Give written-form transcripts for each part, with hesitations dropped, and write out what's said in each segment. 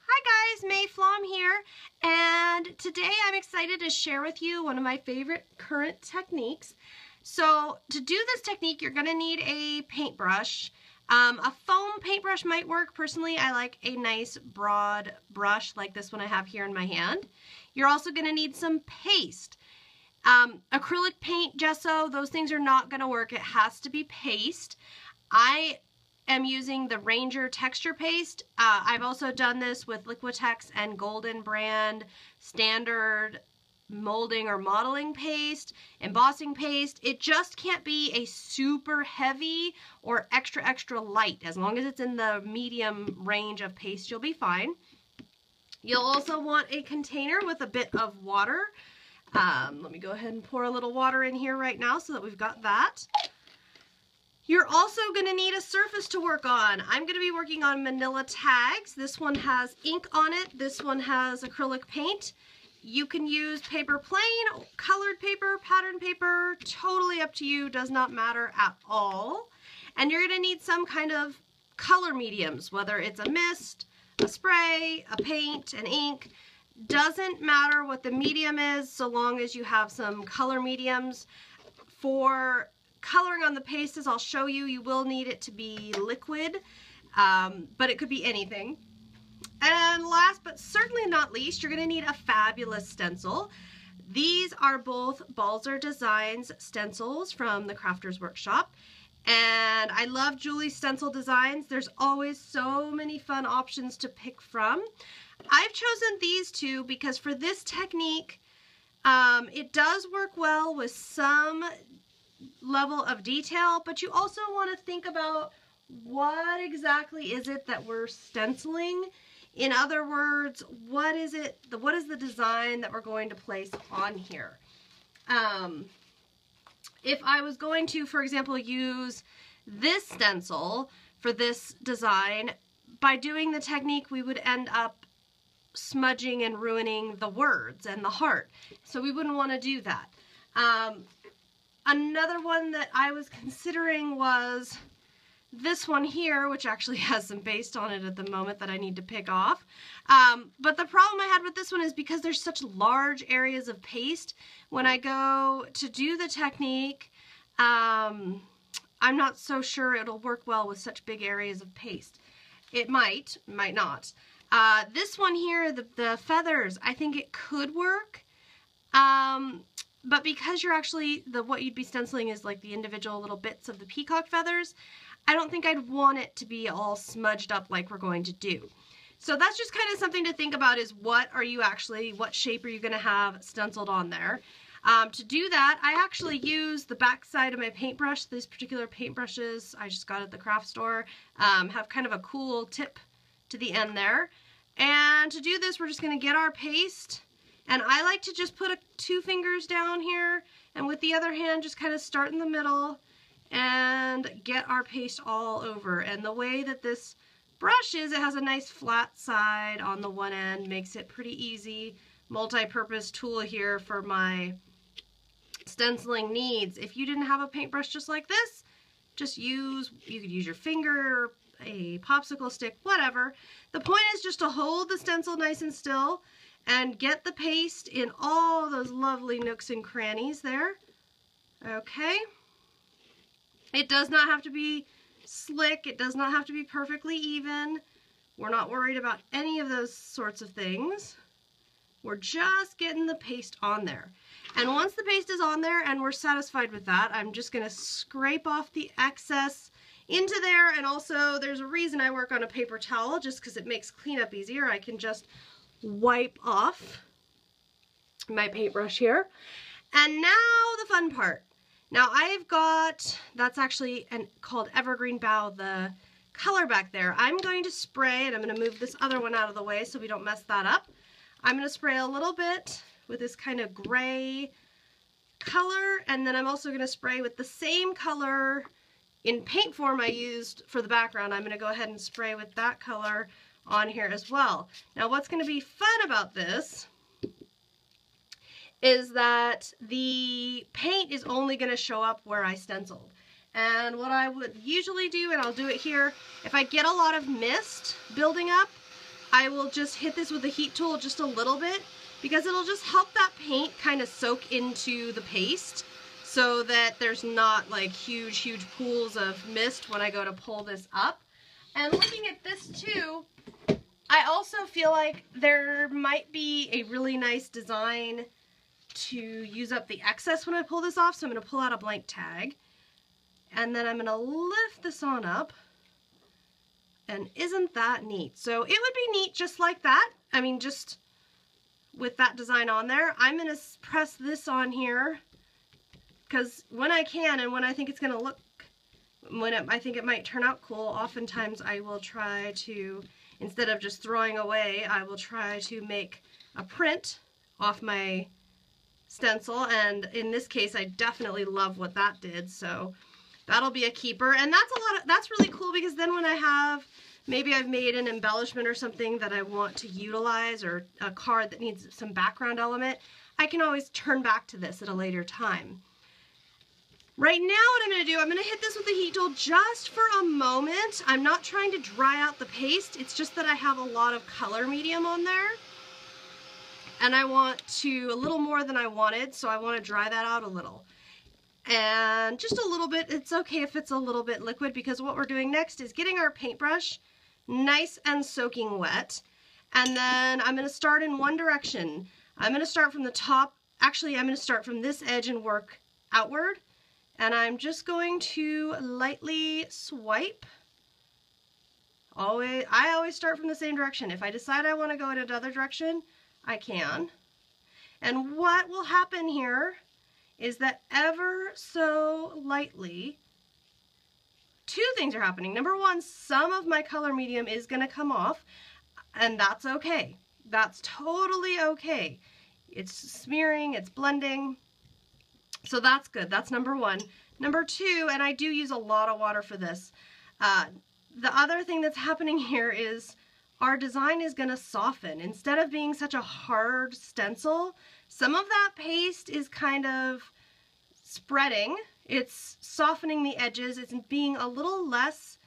Hi guys, May Flom here, and today I'm excited to share with you one of my favorite current techniques. So to do this technique, you're going to need a paintbrush. A foam paintbrush might work. Personally, I like a nice broad brush like this one I have here in my hand. You're also going to need some paste. Acrylic paint, gesso, those things are not going to work. It has to be paste. I am using the Ranger texture paste. I've also done this with Liquitex and Golden Brand standard molding or modeling paste, embossing paste. It just can't be a super heavy or extra light. As long as it's in the medium range of paste, you'll be fine. You'll also want a container with a bit of water. Let me go ahead and pour a little water in here right now so that we've got that. You're also going to need a surface to work on. I'm going to be working on manila tags. This one has ink on it. This one has acrylic paint. You can use paper plain, colored paper, pattern paper, totally up to you, does not matter at all. And you're going to need some kind of color mediums, whether it's a mist, a spray, a paint, an ink. Doesn't matter what the medium is so long as you have some color mediums. For coloring on the paste, as I'll show you, you will need it to be liquid, but it could be anything. And last but certainly not least, you're going to need a fabulous stencil. These are both Balzer Designs stencils from the Crafters Workshop. And I love Julie's stencil designs. There's always so many fun options to pick from. I've chosen these two because for this technique, it does work well with some level of detail, but you also want to think about what exactly is it that we're stenciling. In other words, what is the design that we're going to place on here? If I was going to, for example, use this stencil for this design, by doing the technique, we would end up smudging and ruining the words and the heart. So we wouldn't want to do that. Another one that I was considering was this one here, which actually has some paste on it at the moment that I need to pick off. But the problem I had with this one is because there's such large areas of paste, when I go to do the technique, I'm not so sure it'll work well with such big areas of paste. It might not. This one here, the feathers, I think it could work. But because you're actually, what you'd be stenciling is like the individual little bits of the peacock feathers, I don't think I'd want it to be all smudged up like we're going to do. So that's just kind of something to think about, is what shape are you going to have stenciled on there. To do that, I actually use the back side of my paintbrush. These particular paintbrushes I just got at the craft store have kind of a cool tip to the end there. And to do this, we're just going to get our paste. And I like to just put 2 fingers down here, and with the other hand just kind of start in the middle and get our paste all over. And the way that this brush is, it has a nice flat side on the one end, makes it pretty easy. Multi-purpose tool here for my stenciling needs. If you didn't have a paintbrush just like this, you could use your finger, a popsicle stick, whatever. The point is just to hold the stencil nice and still and get the paste in all those lovely nooks and crannies there. Okay. It does not have to be slick. It does not have to be perfectly even. We're not worried about any of those sorts of things. We're just getting the paste on there. And once the paste is on there and we're satisfied with that, I'm just going to scrape off the excess into there. And also, there's a reason I work on a paper towel, just because it makes cleanup easier. I can just wipe off my paintbrush here. And now the fun part. Now I've got, that's actually called Evergreen Bough, the color back there. I'm going to spray, and I'm going to move this other one out of the way so we don't mess that up. I'm going to spray a little bit with this kind of gray color, and then I'm also going to spray with the same color in paint form I used for the background. I'm going to go ahead and spray with that color on here as well. Now what's going to be fun about this is that the paint is only going to show up where I stenciled. And what I would usually do, and I'll do it here, if I get a lot of mist building up, I will just hit this with a heat tool just a little bit, because it'll just help that paint kind of soak into the paste so that there's not like huge pools of mist when I go to pull this up. And looking at this too, I also feel like there might be a really nice design to use up the excess when I pull this off. So I'm going to pull out a blank tag, and then I'm going to lift this on up. And isn't that neat? So it would be neat just like that. I mean, just with that design on there. I'm going to press this on here because when I can and when I think it's going to look, I think it might turn out cool, oftentimes I will try to, instead of just throwing away, I will try to make a print off my stencil, and in this case I definitely love what that did, so that'll be a keeper. And that's really cool, because then when I have, maybe I've made an embellishment or something that I want to utilize, or a card that needs some background element, I can always turn back to this at a later time. Right now what I'm going to do, I'm going to hit this with the heat tool just for a moment. I'm not trying to dry out the paste, it's just that I have a lot of color medium on there. And I want to, a little more than I wanted, so I want to dry that out a little. And just a little bit, it's okay if it's a little bit liquid, because what we're doing next is getting our paintbrush nice and soaking wet. And then I'm going to start in one direction. I'm going to start from the top, actually I'm going to start from this edge and work outward. And I'm just going to lightly swipe. I always start from the same direction. If I decide I want to go in another direction, I can. And what will happen here is that ever so lightly, two things are happening. Number one, some of my color medium is going to come off, and that's okay. That's totally okay. It's smearing, it's blending. So that's good. That's number one. Number two, and I do use a lot of water for this, the other thing that's happening here is our design is going to soften. Instead of being such a hard stencil, some of that paste is kind of spreading. It's softening the edges. It's being a little less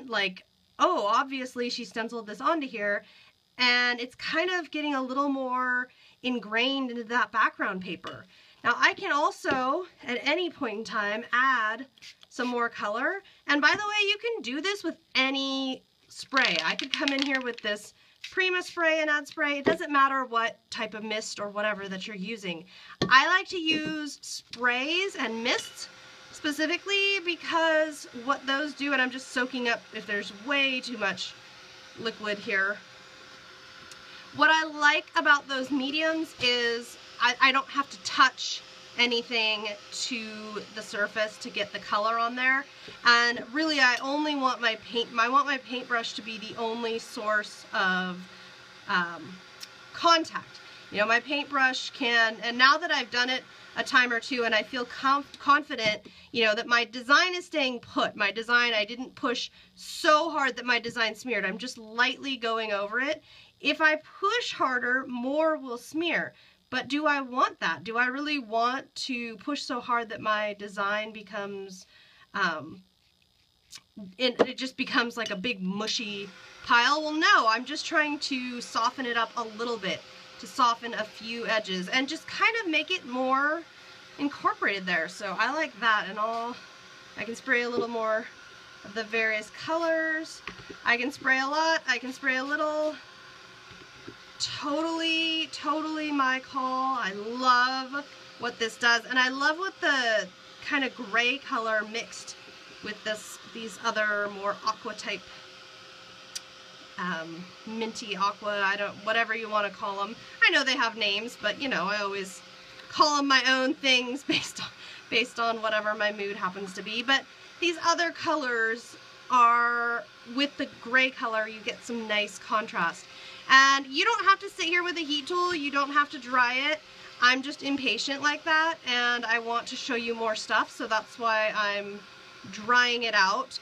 like, oh, obviously she stenciled this onto here. And it's kind of getting a little more ingrained into that background paper. Now I can also, at any point in time, add some more color. And by the way, you can do this with any spray. I could come in here with this Prima spray and add spray. It doesn't matter what type of mist or whatever that you're using. I like to use sprays and mists specifically because what those do, and I'm just soaking up if there's way too much liquid here. What I like about those mediums is I don't have to touch anything to the surface to get the color on there. And really I only want my paintbrush to be the only source of contact. You know, my paintbrush can, and now that I've done it a time or two and I feel confident, you know, that my design is staying put. My design, I didn't push so hard that my design smeared. I'm just lightly going over it. If I push harder, more will smear. But do I want that? Do I really want to push so hard that my design becomes, it just becomes like a big mushy pile? Well, no, I'm just trying to soften it up a little bit, to soften a few edges and just kind of make it more incorporated there. So I like that, and I can spray a little more of the various colors. I can spray a lot, I can spray a little. Totally my call. I love what this does, and I love what the kind of gray color mixed with these other more aqua type, minty aqua, whatever you want to call them. I know they have names, but you know, I always call them my own things based on whatever my mood happens to be. But these other colors are, with the gray color, you get some nice contrast. And you don't have to sit here with a heat tool, you don't have to dry it. I'm just impatient like that, and I want to show you more stuff, so that's why I'm drying it out.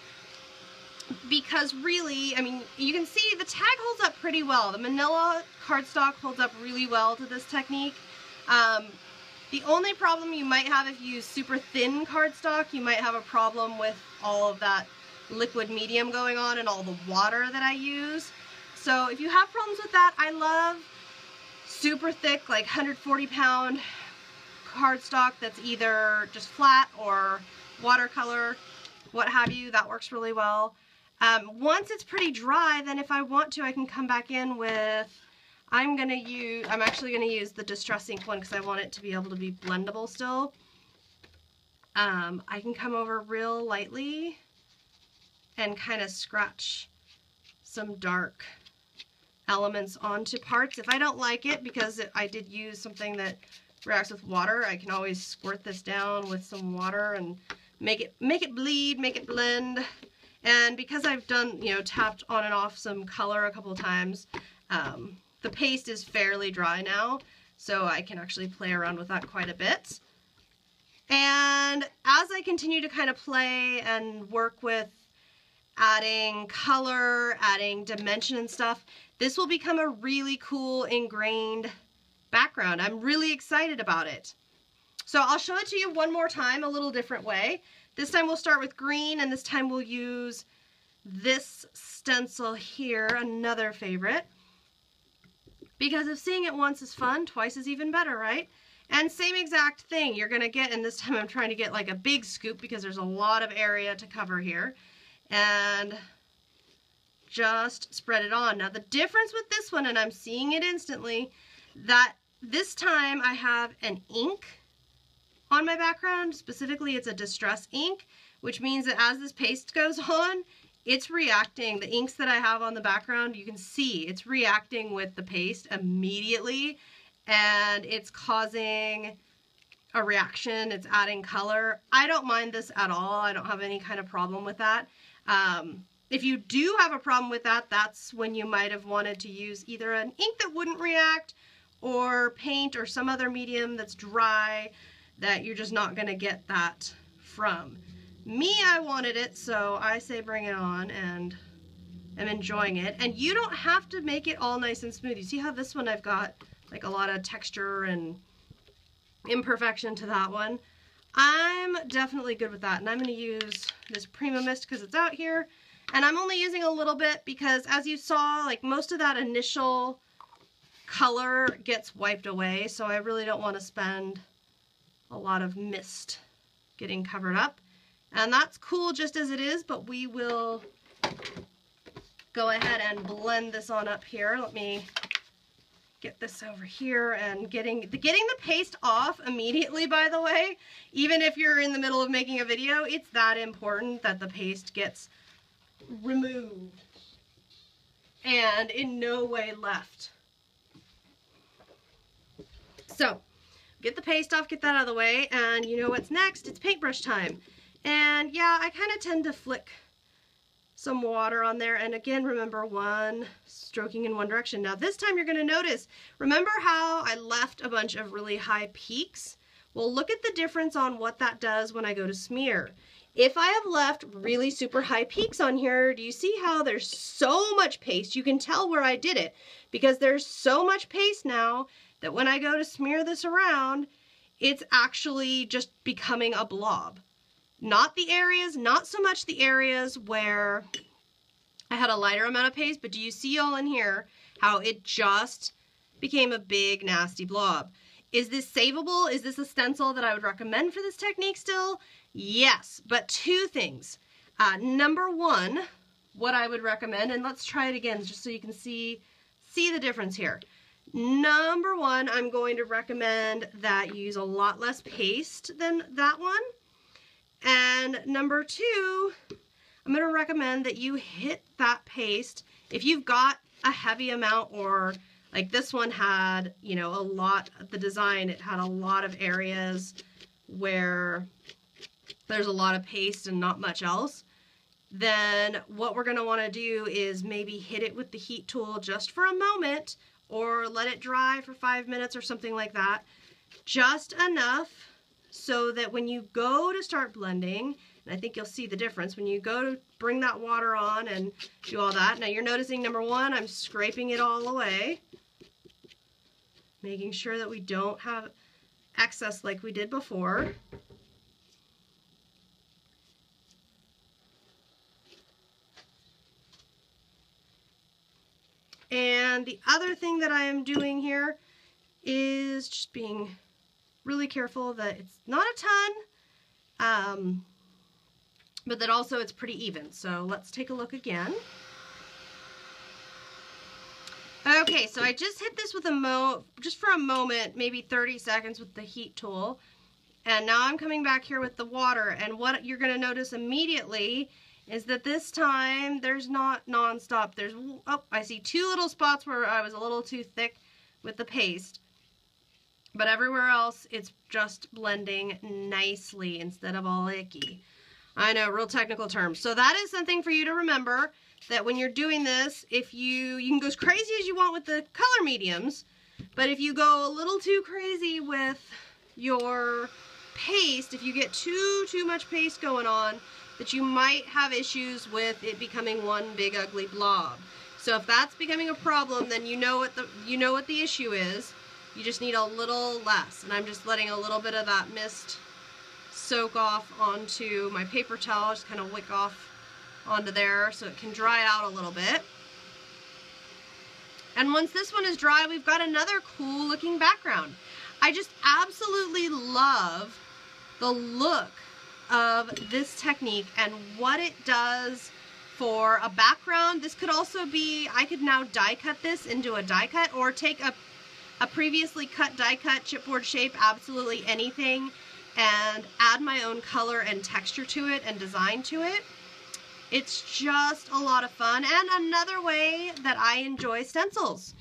Because really, I mean, you can see the tag holds up pretty well. The manila cardstock holds up really well to this technique. The only problem you might have if you use super thin cardstock, you might have a problem with all of that liquid medium going on and all the water that I use. So if you have problems with that, I love super thick, like 140-pound cardstock that's either just flat or watercolor, what have you. That works really well. Once it's pretty dry, then if I want to, I can come back in with, I'm actually going to use the Distress Ink one because I want it to be able to be blendable still. I can come over real lightly and kind of scratch some dark elements onto parts. If I don't like it, because I did use something that reacts with water, I can always squirt this down with some water and make it bleed, make it blend. And because I've done, tapped on and off some color a couple of times, the paste is fairly dry now, so I can actually play around with that quite a bit. And as I continue to kind of play and work with adding color, adding dimension and stuff, this will become a really cool ingrained background. I'm really excited about it. So I'll show it to you one more time, a little different way. This time we'll start with green, and this time we'll use this stencil here, another favorite. Because if seeing it once is fun, twice is even better, right? And same exact thing you're gonna get, and this time I'm trying to get like a big scoop because there's a lot of area to cover here. And just spread it on. Now the difference with this one, and I'm seeing it instantly, that this time I have an ink on my background. Specifically, it's a Distress Ink, which means that as this paste goes on, it's reacting. The inks that I have on the background, you can see it's reacting with the paste immediately, and it's causing a reaction. It's adding color. I don't mind this at all. I don't have any kind of problem with that. If you do have a problem with that, that's when you might have wanted to use either an ink that wouldn't react or paint or some other medium that's dry that you're just not going to get that from. Me, I wanted it, so I say bring it on, and I'm enjoying it. And you don't have to make it all nice and smooth. You see how this one I've got like a lot of texture and imperfection to that one? I'm definitely good with that, and I'm going to use this Prima Mist because it's out here. And I'm only using a little bit because, as you saw, like most of that initial color gets wiped away, so I really don't want to spend a lot of mist getting covered up. And that's cool just as it is, but we will go ahead and blend this on up here. Let me get this over here, and getting the paste off immediately, by the way, even if you're in the middle of making a video, it's that important that the paste gets removed and in no way left. So get the paste off, get that out of the way, and you know what's next? It's paintbrush time. And yeah, I kind of tend to flick some water on there, and again, remember, one stroking in one direction. Now this time you're going to notice, remember how I left a bunch of really high peaks? Well, look at the difference on what that does when I go to smear. If I have left really super high peaks on here, do you see how there's so much paste? You can tell where I did it because there's so much paste now that when I go to smear this around, it's actually just becoming a blob. Not so much the areas where I had a lighter amount of paste, but do you see all in here how it just became a big nasty blob? Is this savable? Is this a stencil that I would recommend for this technique still? Yes, but two things. Number one, what I would recommend, and let's try it again just so you can see the difference here. Number one, I'm going to recommend that you use a lot less paste than that one. And number two, I'm going to recommend that you hit that paste. If you've got a heavy amount, or like this one had, a lot, the design, it had a lot of areas where there's a lot of paste and not much else, then what we're going to want to do is maybe hit it with the heat tool just for a moment, or let it dry for 5 minutes or something like that, just enough so that when you go to start blending, and I think you'll see the difference when you go to bring that water on and do all that. Now you're noticing, number one, I'm scraping it all away, making sure that we don't have excess like we did before. And the other thing that I am doing here is just being really careful that it's not a ton, but that also it's pretty even. So let's take a look again. Okay, so I just hit this with just for a moment, maybe 30 seconds with the heat tool. And now I'm coming back here with the water, and what you're gonna notice immediately is that this time there's not nonstop. There's, oh, I see two little spots where I was a little too thick with the paste. But everywhere else, it's just blending nicely instead of all icky. I know, real technical terms. So that is something for you to remember, that when you're doing this, if you can go as crazy as you want with the color mediums, but if you go a little too crazy with your paste, if you get too much paste going on, that you might have issues with it becoming one big ugly blob. So if that's becoming a problem, then you know what the issue is. You just need a little less. And I'm just letting a little bit of that mist soak off onto my paper towel, just kind of wick off onto there so it can dry out a little bit. And once this one is dry, we've got another cool looking background. I just absolutely love the look of this technique and what it does for a background. This could also be, I could now die cut this into a die cut, or take a previously cut die cut chipboard shape, absolutely anything, and add my own color and texture to it and design to it. It's just a lot of fun, and another way that I enjoy stencils.